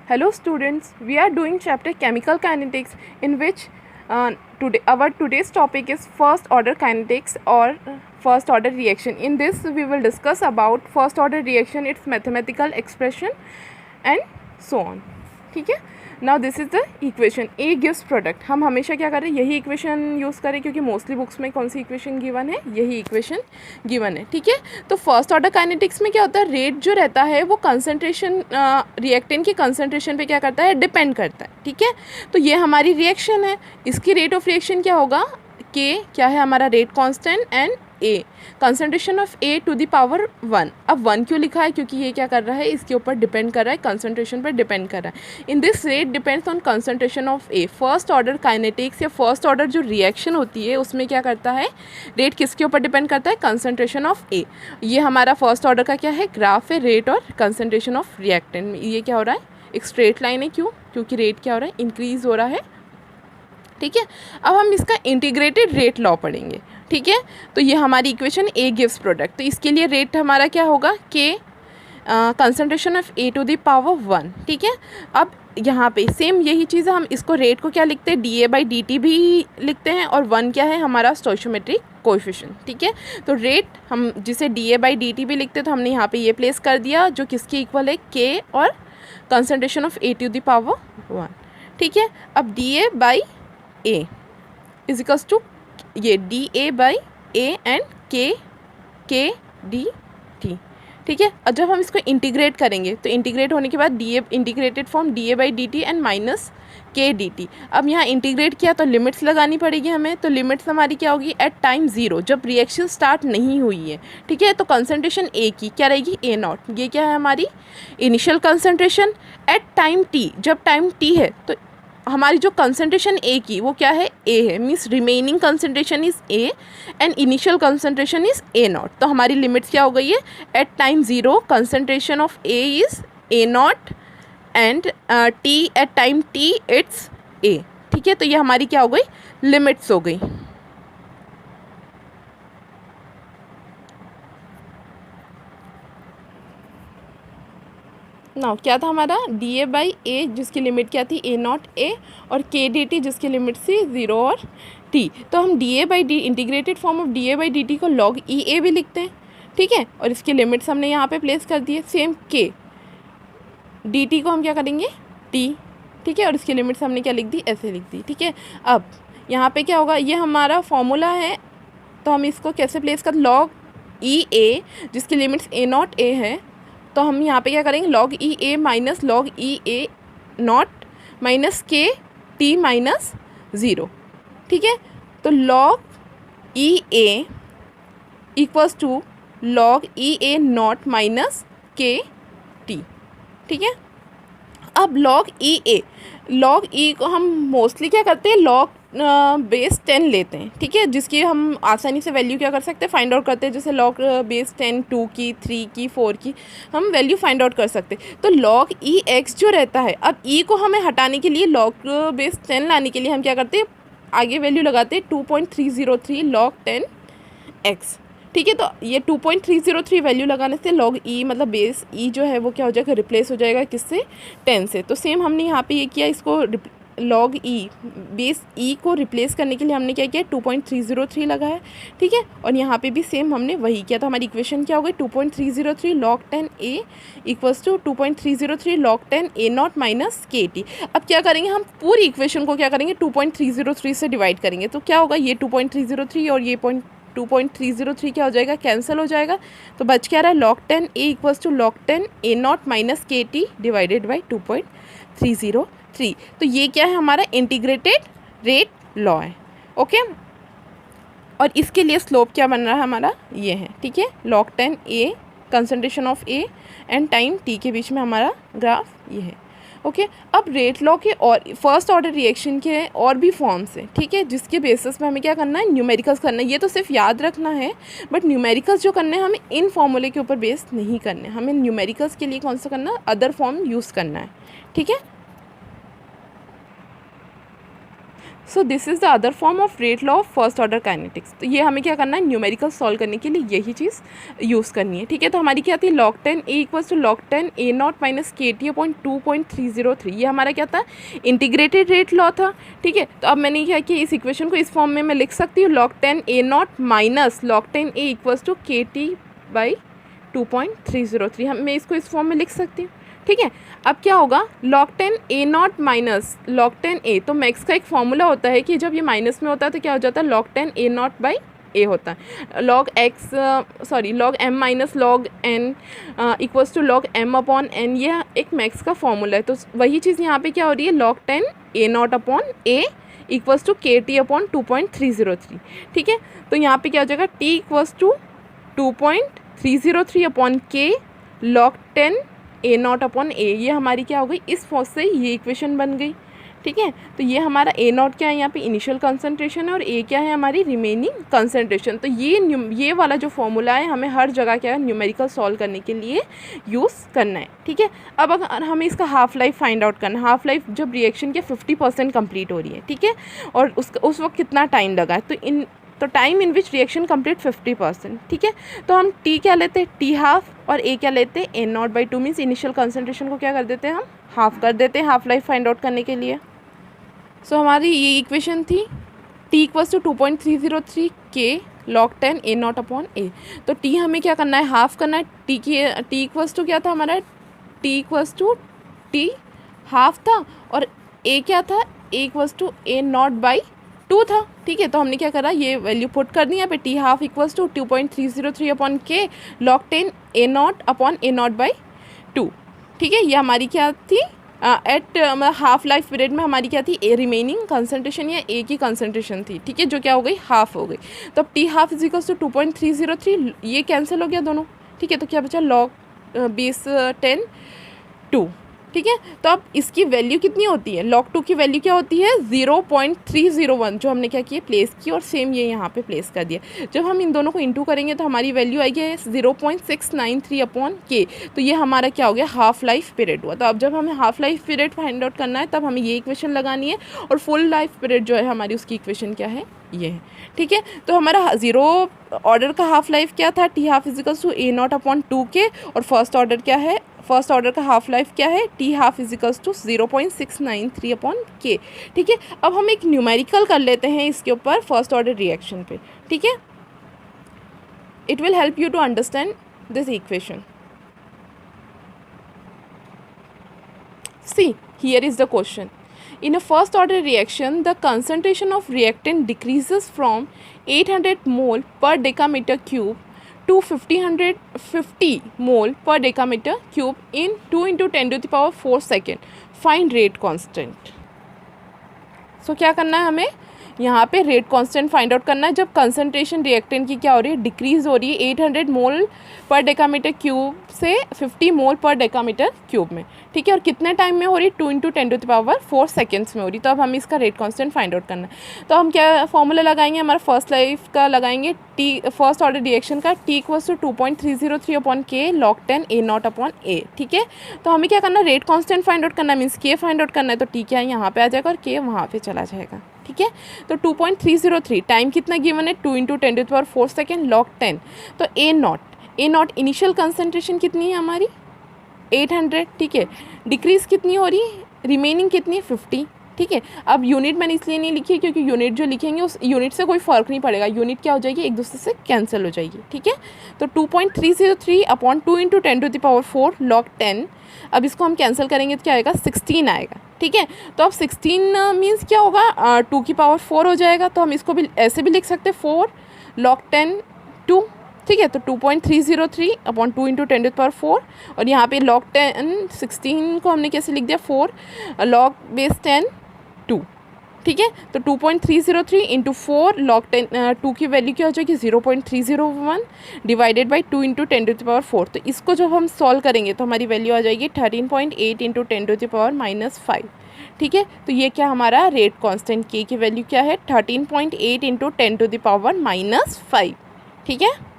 Hello students, we are doing chapter chemical kinetics in which our today's topic is first order kinetics or first order reaction. In this we will discuss about first order reaction, its mathematical expression and so on. ठीक है. Now this is the equation A gives product. हम हमेशा क्या करें, यही equation use करें क्योंकि mostly books में कौन सी इक्वेशन गिवन है, यही इक्वेशन गिवन है. ठीक है. तो फर्स्ट ऑर्डर काइनेटिक्स में क्या होता है, रेट जो रहता है वो कंसनट्रेशन रिएक्टेंट की कंसनट्रेशन पे क्या करता है, डिपेंड करता है. ठीक है. तो ये हमारी रिएक्शन है, इसकी रेट ऑफ रिएक्शन क्या होगा, के क्या है हमारा rate constant and A concentration of A to the power 1. अब 1 क्यों लिखा है, क्योंकि ये क्या कर रहा है, इसके ऊपर डिपेंड कर रहा है, कंसनट्रेशन पर डिपेंड कर रहा है. In this rate depends on concentration of A. First order kinetics या फर्स्ट ऑर्डर जो रिएक्शन होती है उसमें क्या करता है, रेट किसके ऊपर डिपेंड करता है, कंसनट्रेशन ऑफ ए. ये हमारा फर्स्ट ऑर्डर का क्या है, ग्राफ है, रेट और कंसनट्रेशन ऑफ रिएक्टेंट में. ये क्या हो रहा है, एक स्ट्रेट लाइन है. क्यों, क्योंकि रेट क्या हो रहा है, इंक्रीज हो रहा है. ठीक है. अब हम इसका इंटीग्रेटेड रेट लॉ पढ़ेंगे. ठीक है. तो ये हमारी इक्वेशन ए गिव्स प्रोडक्ट. तो इसके लिए रेट हमारा क्या होगा, के concentration of A to the power 1. ठीक है. अब यहाँ पे सेम यही चीज़ है, हम इसको रेट को क्या लिखते हैं, D A by D T भी लिखते हैं, और 1 क्या है हमारा स्टोइचियोमेट्रिक कोएफिशिएंट. ठीक है. तो रेट हम जिसे D A by D T भी लिखते हैं, तो हमने यहाँ पे ये प्लेस कर दिया जो किसके इक्वल है, के और concentration of A to the power 1. ठीक है. अब D A by A is equals to ये D A by A and K D T. ठीक है. और जब हम इसको इंटीग्रेट करेंगे तो इंटीग्रेट होने के बाद D A integrated form D A by D T and minus के डी टी. अब यहाँ इंटीग्रेट किया तो लिमिट्स लगानी पड़ेगी हमें. तो लिमिट्स हमारी क्या होगी, एट टाइम 0 जब रिएक्शन स्टार्ट नहीं हुई है. ठीक है. तो कंसनट्रेशन ए की क्या रहेगी, ए नॉट. ये क्या है हमारी initial concentration. At time T, जब टाइम टी है तो हमारी जो कंसनट्रेशन ए की वो क्या है, ए है. Means remaining concentration is A and initial concentration is A naught. तो हमारी लिमिट्स क्या हो गई है, at time 0 concentration of A is A naught and T at time T it's A. ठीक है. तो ये हमारी क्या हो गई, लिमिट्स हो गई. नाउ क्या था हमारा, डी ए बाई ए जिसकी लिमिट क्या थी, ए नॉट ए, और के डी टी जिसकी लिमिट थी 0 और टी. तो हम D A by D integrated form of D A by D T को लॉग ई ए भी लिखते हैं. ठीक है. और इसकी लिमिट्स हमने यहाँ पे प्लेस कर दी है. सेम के डी टी को हम क्या करेंगे, टी. ठीक है. और इसकी लिमिट्स हमने क्या लिख दी, ऐसे लिख दी. ठीक है. अब यहाँ पे क्या होगा, ये हमारा फॉर्मूला है, तो हम इसको कैसे प्लेस कर, लॉग ई ए जिसकी लिमिट्स ए नॉट ए है, तो हम यहाँ पे क्या करेंगे, log e A minus log e A naught minus K T माइनस 0. ठीक है. तो log e A equals to log e A naught minus K T. ठीक है. अब लॉग ई को हम मोस्टली क्या करते हैं, लॉग बेस 10 लेते हैं. ठीक है. जिसकी हम आसानी से वैल्यू क्या कर सकते हैं, फाइंड आउट करते हैं. जैसे लॉग बेस 10 2 की 3 की 4 की हम वैल्यू फाइंड आउट कर सकते हैं. तो लॉग ई एक्स जो रहता है, अब ई को हमें हटाने के लिए, लॉग बेस 10 लाने के लिए हम क्या करते हैं, आगे वैल्यू लगाते हैं 2.303 लॉग 10 एक्स. ठीक है. तो ये 2.303 वैल्यू लगाने से लॉग ई मतलब बेस ई जो है वो क्या हो जाएगा, रिप्लेस हो जाएगा किससे, 10 से. तो सेम हमने यहाँ पे ये किया, इसको लॉग ई बेस ई को रिप्लेस करने के लिए हमने क्या किया, 2.303 लगाया. ठीक है. और यहाँ पे भी सेम हमने वही किया. तो हमारी इक्वेशन क्या हो गई, 2.303 log 10 A equals to 2.303 log 10 A naught minus K T. अब क्या करेंगे, हम पूरी इक्वेशन को क्या करेंगे, 2.303 से डिवाइड करेंगे. तो क्या होगा, ये 2.303 और ये 2.303 क्या हो जाएगा, कैंसिल हो जाएगा. तो बच क्या रहा है, log 10 A equals to log 10 A naught minus K T divided by 2.303. तो ये क्या है, हमारा इंटीग्रेटेड रेट लॉ है. ओके. और इसके लिए स्लोप क्या बन रहा है हमारा, ये है. ठीक है. Log 10 A concentration of A and time T के बीच में हमारा ग्राफ ये है. ओके. अब रेट लॉ के और फर्स्ट ऑर्डर रिएक्शन के और भी फॉर्म्स हैं. ठीक है. जिसके बेसिस पे हमें क्या करना है, न्यूमेरिकल्स करना है. ये तो सिर्फ याद रखना है, बट न्यूमेरिकल्स जो करने हैं हमें इन फॉर्मूले के ऊपर बेस नहीं करने. हमें न्यूमेरिकल्स के लिए कौन सा करना है, अदर फॉर्म यूज़ करना है. ठीक है. So this is the other form of rate law of first order kinetics. तो ये हमें क्या करना है, न्यूमेरिकल सॉल्व करने के लिए यही चीज़ यूज़ करनी है। ठीक है, तो हमारी क्या आती है, log 10 A equals to log 10 A naught minus KT upon 2.303। ये हमारा क्या था, इंटीग्रेटेड रेट लॉ था। ठीक है, तो अब मैंने क्या किया, इस इक्वेशन को इस फॉर्म में मैं लिख सकती हूँ, log 10 A naught minus log 10 A equals to KT by 2.303। मैं इसको इस फॉर्म में लिख सकती हूँ। ठीक है, अब क्या होगा, log 10 A naught minus log 10 A, तो मैक्स का एक फॉर्मूला होता है कि जब ये माइनस में होता है तो क्या हो जाता है, log 10 A naught by A होता है। log m minus log n equals to log m upon n, ये एक मैक्स का फॉर्मूला है। तो वही चीज़ यहाँ पे क्या हो रही है, log 10 A naught upon A equals to KT upon 2.303। ठीक है, तो यहाँ पे क्या हो जाएगा, T equals to 2.303 upon K log 10 A naught upon A। ये हमारी क्या हो गई, इस फॉर्म से ये इक्वेशन बन गई। ठीक है, तो ये हमारा A नॉट क्या है, यहाँ पे इनिशियल कंसंट्रेशन है, और A क्या है, हमारी रिमेनिंग कंसंट्रेशन। तो ये वाला जो फॉर्मूला है हमें हर जगह क्या है, न्यूमेरिकल सॉल्व करने के लिए यूज़ करना है। ठीक है, अब अगर हमें इसका हाफ लाइफ फाइंड आउट करना है, हाफ लाइफ जब रिएक्शन के 50% कंप्लीट हो रही है। ठीक है, और उस वक्त कितना टाइम लगा है, तो time in which reaction complete 50%। ठीक है, तो हम T क्या लेते हैं, T हाफ, और A क्या लेते हैं, A naught by 2, means initial concentration को क्या कर देते हैं, हम हाफ कर देते हैं हाफ लाइफ फाइंड आउट करने के लिए। सो हमारी ये इक्वेशन थी, T equals to 2.303 K log 10 A naught upon A। तो T हमें क्या करना है, हाफ करना है। T इक्वल्स टू क्या था हमारा, T equals to T half था, और A क्या था, A equals to A naught by 2 था। ठीक है, तो हमने क्या करा, ये वैल्यू पुट कर दी यहाँ पे, T half equals to 2.303 upon K log 10 A naught upon A naught by 2। ठीक है, ये हमारी क्या थी, एट हाफ लाइफ पीरियड में हमारी क्या थी, ए रिमेनिंग कंसंट्रेशन या A की कंसंट्रेशन थी। ठीक है, जो क्या हो गई, हाफ हो गई। तो अब T half is equals to 2.303, ये कैंसिल हो गया दोनों। ठीक है, तो क्या बचा, log बेस 10 2। ठीक है, तो अब इसकी वैल्यू कितनी होती है, log 2 की वैल्यू क्या होती है, 0.301, जो हमने क्या किया, प्लेस की, और सेम ये यहाँ पे प्लेस कर दिया। जब हम इन दोनों को इंटू करेंगे तो हमारी वैल्यू आएगी 0.693 अपॉन K। तो ये हमारा क्या हो गया, हाफ लाइफ पीरियड हुआ। तो अब जब हमें half life period find out करना है तब हमें ये इक्वेशन लगानी है, और फुल लाइफ पीरियड जो है हमारी, उसकी इक्वेशन क्या है, ये है। ठीक है, तो हमारा जीरो ऑर्डर का हाफ लाइफ क्या था, T half equals to A naught upon 2K, और फर्स्ट ऑर्डर क्या है, फर्स्ट ऑर्डर का हाफ लाइफ क्या है, T half equals to 0.693 upon K। ठीक है, अब हम एक न्यूमेरिकल कर लेते हैं इसके ऊपर फर्स्ट ऑर्डर रिएक्शन पे। ठीक है, it will help you to understand this equation. See, here is the question. In a first order reaction, the concentration of reactant decreases from 800 mole per decameter cube to 50 mole per decameter cube in 2 into 10 to the power 4 second. Find rate constant. So क्या करना है हमें, यहाँ पे rate constant find out करना है जब concentration reactant की क्या हो रही है, डिक्रीज हो रही है 800 मोल पर डेकामीटर क्यूब से 50 मोल पर डेकामीटर क्यूब में। ठीक है, और कितने टाइम में हो रही है, 2 into 10 to the power 4 seconds में हो रही। तो अब हमें इसका रेट कांस्टेंट फाइंड आउट करना है। तो हम क्या फॉर्मूला लगाएंगे, हमारा फर्स्ट लाइफ का लगाएंगे, फर्स्ट ऑर्डर रिएक्शन का, T equals to 2.303 upon K log 10 A naught upon A। ठीक है, तो हमें क्या करना है, रेट कांस्टेंट फाइंड आउट करना है, मीन्स K फाइंड आउट करना है। तो T क्या है, यहाँ पे आ जाएगा, और K वहाँ पे चला जाएगा। ठीक है, तो 2.303 टाइम कितना गिवन है, 2 into 10 to the power 4 second log 10। तो A नॉट इनिशियल कंसंट्रेशन कितनी है हमारी, 800। ठीक है, डिक्रीज कितनी हो रही है, रिमेनिंग कितनी है, 50। ठीक है, अब यूनिट मैंने इसलिए नहीं लिखी क्योंकि यूनिट जो लिखेंगे उस यूनिट से कोई फ़र्क नहीं पड़ेगा, यूनिट क्या हो जाएगी, एक दूसरे से कैंसिल हो जाएगी। ठीक है, तो 2.303 upon 2 into 10 to the power 4 log 10। अब इसको हम कैंसिल करेंगे तो क्या आएगा, 16 आएगा। ठीक है, तो अब 16 मीन्स क्या होगा, 2 की पावर 4 हो जाएगा। तो हम इसको भी ऐसे भी लिख सकते हैं, 4 log 10 2। ठीक है, तो 2.303 upon 2 into 10 to the power 4, और यहाँ पे log 10 16 को हमने कैसे लिख दिया, 4 log बेस 10 2। ठीक है, तो 2.303 इंटू 4 log 10 2 की वैल्यू क्या हो जाएगी, 0.301 divided by 2 into 10 to the power 4। तो इसको जब हम सॉल्व करेंगे तो हमारी वैल्यू आ जाएगी 13.8 into 10 to the power -5। ठीक है, तो ये क्या हमारा रेट कांस्टेंट K की वैल्यू क्या है, 13.8 into 10 to the power -5। ठीक है।